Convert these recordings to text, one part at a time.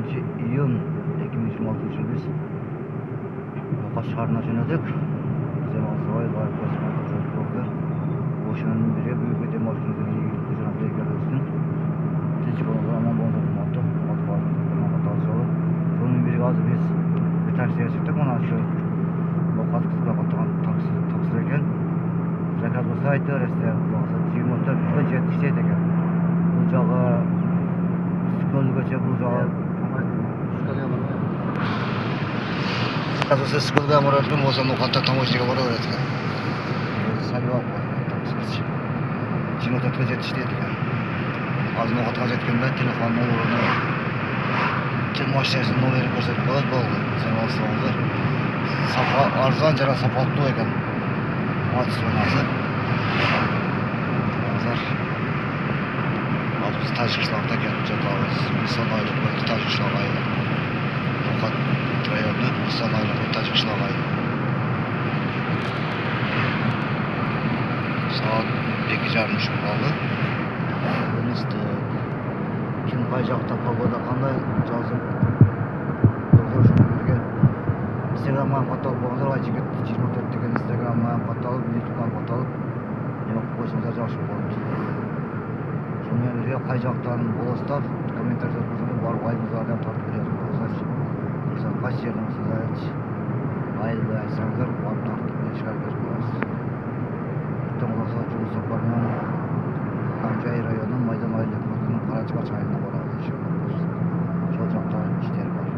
6-iyun 2026 yıl biz Moqat shahrına jo'nadik. Jamoatsoy va kosmonavt bo'ldi. O'shaning biri buyuk jamoatchilikning yigitlik xizmatiga kelgan. Tinch bo'lgan bo'ldi. Bunun biri hozir biz bir taksiye çıktık, ona şu Moqat kızga qo'ygan taksi ekan. Zakaz bo'lsa aytdi, restoran bo'lsa 24 yetishdi ekan. Bu joyga Skolgacha bu joy Qazosiz Skolga boradigan bo'lsa Moqatda tomoshaga boraveradi. Salyoq taksi. 24 yetishdi ekan. Hozir Moqatga yetganda telefonni o'rni Moshtasini nomeri ko'rsatib qo'yadi bo'ldi. Sen olsanlar. Safa arzon jara sapotli ekan. Otishmanasi. Hozir biz Tojikistonda kelib jatomiz. Misonaylik bo'lib Tojikistonga. Faqat rayonni Misonaylik bo'lib Tojikistonga. Soat 2:30 bo'ldi. Bunisi kim qayjoqda pogoda qanday jozib yozishga Instagramdan foto bo'ldi, aytib 24 degan Instagramdan foto olib, YouTubedan foto olib, nima qo'shimcha joshib bo'ldi. Shunga birga qayjoqdan bo'lsizlar, kommentariyada o'zini bor vayizlardan tortib berasiz. Inson qaysi yerdan sizlar vayil aytsangiz, bor tortib berishga berasiz. To'g'risi uchun so'parman. Qanjay rayonining maydon oilasini Qarachqoch rayonida boradi inshaalloh. Shu joqda ishlar bor.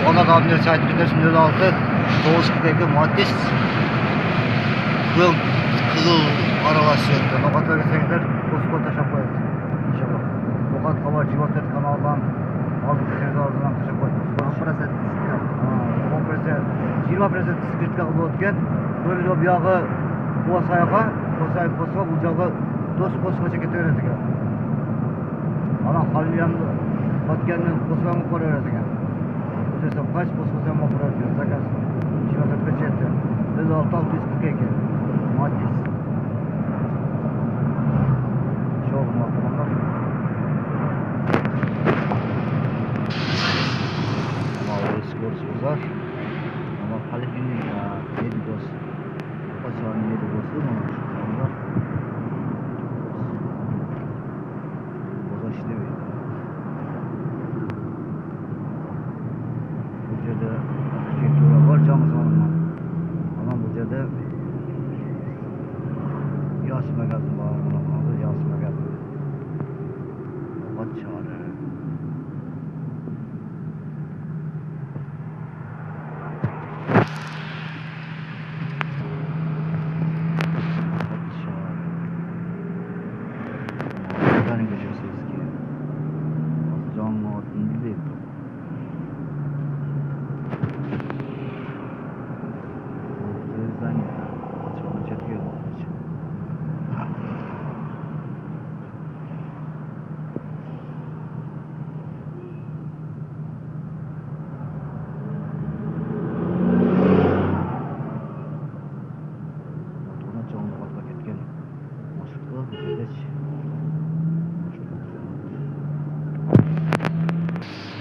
Ona kabinleri saat bildirsin 06 942 Madis Kızıl aralaşıyor. Moqat öğretsengizler Koskot taşap koyuyor. İnşallah. Moqat Haber Civatır kanalından alıp geçeriz ardından taşap koyuyor. 20% diskritka bo'lgan. Böyle bir yağı Kosayaga, Kosay bu jağı dost Koskocha ketaveradi ekan. Ana Halyan batganni Kosayga qo'yaveradi ekan. Mesela kaç poskozan operatör zakaz şurada peçete 642 Madis çok muhtemelen ama o eski var ama Halif'in Medigos Paşa'nın Medigos'u mu onlar o da işte Burada şekilde var cam zamanlar. Ama burada yasma gazı var. Burada yasma gazı. Kapat çare. Kapat çare. Buradan geçiyorsunuz ki. Cam modunu değil.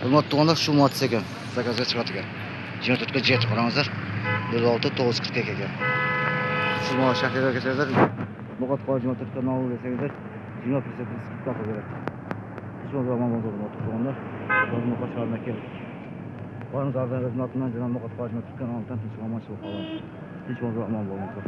Hurmatli onalar, shu Madis ekan. Zakazga chiqadi ekan. 24 ga jet qarangizlar. 06 942 ekan. Shu shaharga ketasizlar. Moqat qo'yib kanal desangizlar, 20% diskritka beradi. Hech bo'lmasa bo'ldi hurmatli onalar. Biz Moqat shahrına keldik. Barimiz arzon xizmatidan janob Moqat qo'yib kanalidan tinch omon bo'lib qolamiz. Hech bo'lmasa bo'ldi.